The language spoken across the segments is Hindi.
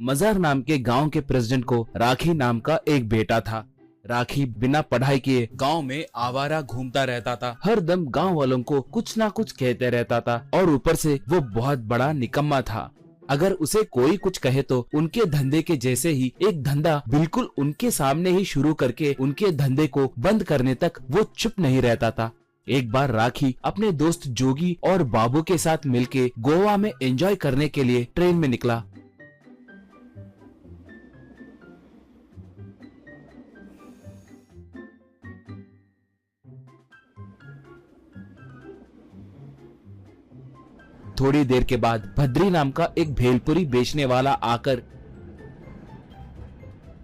मजार नाम के गांव के प्रेसिडेंट को राखी नाम का एक बेटा था। राखी बिना पढ़ाई किए गांव में आवारा घूमता रहता था। हर दम गांव वालों को कुछ ना कुछ कहते रहता था और ऊपर से वो बहुत बड़ा निकम्मा था। अगर उसे कोई कुछ कहे तो उनके धंधे के जैसे ही एक धंधा बिल्कुल उनके सामने ही शुरू करके उनके धंधे को बंद करने तक वो चुप नहीं रहता था। एक बार राखी अपने दोस्त जोगी और बाबू के साथ मिलके गोवा में एंजॉय करने के लिए ट्रेन में निकला। थोड़ी देर के बाद भद्री नाम का एक भेलपुरी बेचने वाला आकर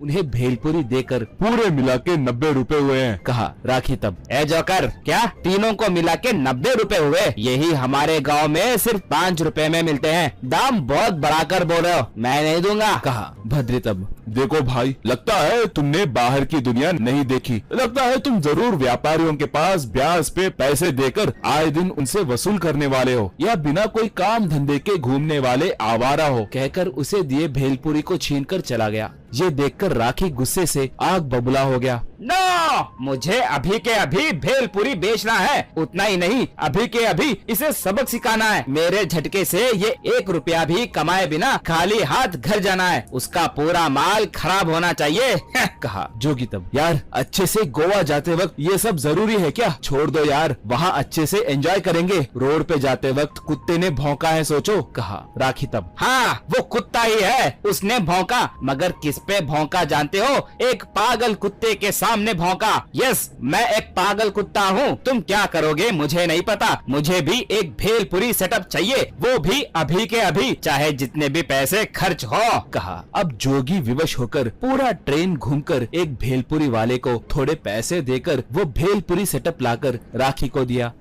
उन्हें भेलपुरी देकर पूरे मिला के 90 रुपए हुए हैं, कहा। राखी तब, ए जोकर, क्या तीनों को मिला के 90 रुपए हुए? यही हमारे गांव में सिर्फ 5 रुपए में मिलते हैं। दाम बहुत बढ़ाकर बोल रहे हो, मैं नहीं दूंगा, कहा। भद्री तब, देखो भाई, लगता है तुमने बाहर की दुनिया नहीं देखी। लगता है तुम जरूर व्यापारियों के पास ब्याज पे पैसे देकर आए दिन उनसे वसूल करने वाले हो, या बिना कोई काम धंधे के घूमने वाले आवारा हो, कहकर उसे दिए भेलपुरी को छीनकर चला गया। ये देखकर राखी गुस्से से आग बबूला हो गया। नो, मुझे अभी के अभी भेलपुरी बेचना है। उतना ही नहीं, अभी के अभी इसे सबक सिखाना है। मेरे झटके से ये 1 रुपया भी कमाए बिना खाली हाथ घर जाना है। उसका पूरा माल खराब होना चाहिए, कहा। जोगी तब, यार अच्छे से गोवा जाते वक्त ये सब जरूरी है क्या? छोड़ दो यार, वहाँ अच्छे से एंजॉय करेंगे। रोड पे जाते वक्त कुत्ते ने भौंका है, सोचो, कहा। राखी तब, हाँ वो कुत्ता ही है, उसने भौंका। मगर किस पे भौंका जानते हो? एक पागल कुत्ते के सामने भौंका। यस, मैं एक पागल कुत्ता हूँ। तुम क्या करोगे मुझे नहीं पता। मुझे भी एक भेलपुरी सेटअप चाहिए, वो भी अभी के अभी, चाहे जितने भी पैसे खर्च हो, कहा। अब जोगी विवश होकर पूरा ट्रेन घूमकर एक भेलपुरी वाले को थोड़े पैसे देकर वो भेलपुरी सेटअप लाकर राखी को दिया।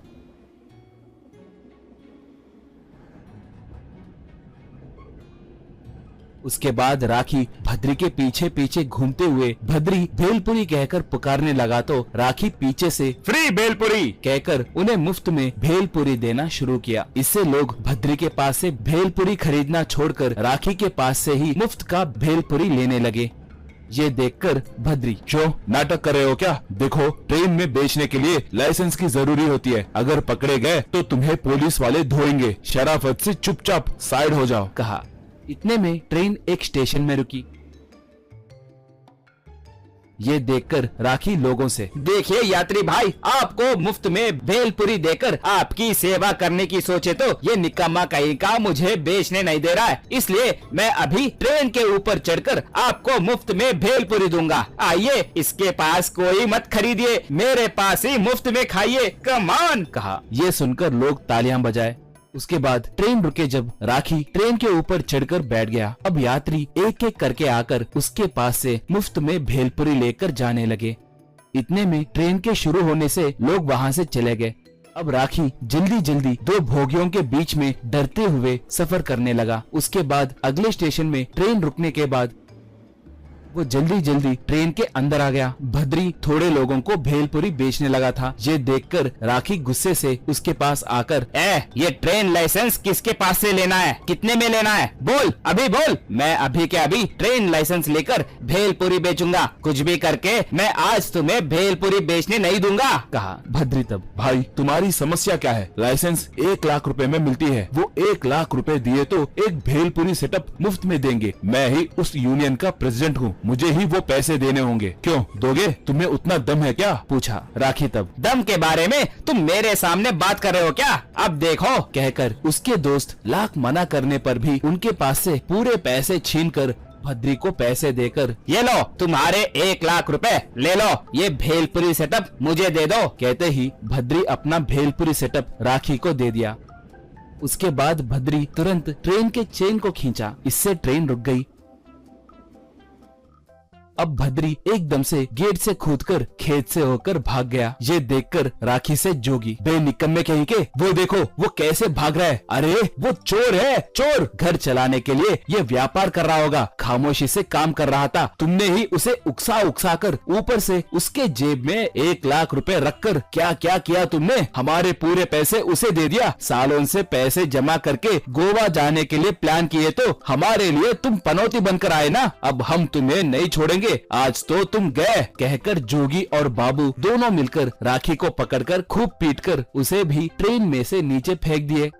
उसके बाद राखी भद्री के पीछे पीछे घूमते हुए भद्री भेलपुरी कहकर पुकारने लगा तो राखी पीछे से फ्री भेलपुरी कहकर उन्हें मुफ्त में भेलपुरी देना शुरू किया। इससे लोग भद्री के पास से भेलपुरी खरीदना छोड़कर राखी के पास से ही मुफ्त का भेलपुरी लेने लगे। ये देखकर भद्री, क्यों नाटक कर रहे हो क्या? देखो, ट्रेन में बेचने के लिए लाइसेंस की जरूरी होती है। अगर पकड़े गए तो तुम्हें पुलिस वाले धोएंगे। शराफत से चुपचाप साइड हो जाओ, कहा। इतने में ट्रेन एक स्टेशन में रुकी। ये देखकर राखी लोगों से, देखिए यात्री भाई, आपको मुफ्त में भेलपुरी देकर आपकी सेवा करने की सोचे तो ये निकम्मा कहीं का मुझे बेचने नहीं दे रहा है, इसलिए मैं अभी ट्रेन के ऊपर चढ़कर आपको मुफ्त में भेलपुरी दूंगा। आइए, इसके पास कोई मत खरीदिए, मेरे पास ही मुफ्त में खाइए, कम ऑन, कहा। ये सुनकर लोग तालियां बजाए। उसके बाद ट्रेन रुके। जब राखी ट्रेन के ऊपर चढ़कर बैठ गया, अब यात्री एक एक करके आकर उसके पास से मुफ्त में भेलपुरी लेकर जाने लगे। इतने में ट्रेन के शुरू होने से लोग वहां से चले गए। अब राखी जल्दी जल्दी 2 भोगियों के बीच में डरते हुए सफर करने लगा। उसके बाद अगले स्टेशन में ट्रेन रुकने के बाद वो जल्दी जल्दी ट्रेन के अंदर आ गया। भद्री थोड़े लोगों को भेलपुरी बेचने लगा था। ये देखकर राखी गुस्से से उसके पास आकर, ये ट्रेन लाइसेंस किसके पास से लेना है? कितने में लेना है? बोल, अभी बोल। मैं अभी के अभी ट्रेन लाइसेंस लेकर भेलपुरी बेचूंगा। कुछ भी करके मैं आज तुम्हें भेलपुरी बेचने नहीं दूंगा, कहा। भद्री तब, भाई तुम्हारी समस्या क्या है? लाइसेंस 1 लाख रुपए में मिलती है। वो 1 लाख रुपए दिए तो एक भेलपुरी सेटअप मुफ्त में देंगे। मैं ही उस यूनियन का प्रेसिडेंट हूँ, मुझे ही वो पैसे देने होंगे। क्यों दोगे? तुम्हें उतना दम है क्या? पूछा। राखी तब, दम के बारे में तुम मेरे सामने बात कर रहे हो क्या? अब देखो, कहकर उसके दोस्त लाख मना करने पर भी उनके पास से पूरे पैसे छीनकर भद्री को पैसे देकर, ये लो तुम्हारे 1 लाख रुपए, ले लो, ये भेलपुरी सेटअप मुझे दे दो। कहते ही भद्री अपना भेलपुरी सेटअप राखी को दे दिया। उसके बाद भद्री तुरंत ट्रेन के चेन को खींचा। इससे ट्रेन रुक गई। अब भद्री एकदम से गेट से कूदकर खेत से होकर भाग गया। ये देखकर राखी से जोगी, बे निकम्मे कहीं के, वो देखो वो कैसे भाग रहा है। अरे वो चोर है, चोर। घर चलाने के लिए ये व्यापार कर रहा होगा, खामोशी से काम कर रहा था। तुमने ही उसे उकसा उकसा कर ऊपर से उसके जेब में 1 लाख रुपए रखकर क्या क्या किया तुमने। हमारे पूरे पैसे उसे दे दिया। सालों से पैसे जमा करके गोवा जाने के लिए प्लान किए तो हमारे लिए तुम पनौती बनकर आए ना। अब हम तुम्हें नहीं छोड़ेंगे, आज तो तुम गए। कहकर जोगी और बाबू दोनों मिलकर राखी को पकड़कर खूब पीटकर उसे भी ट्रेन में से नीचे फेंक दिए।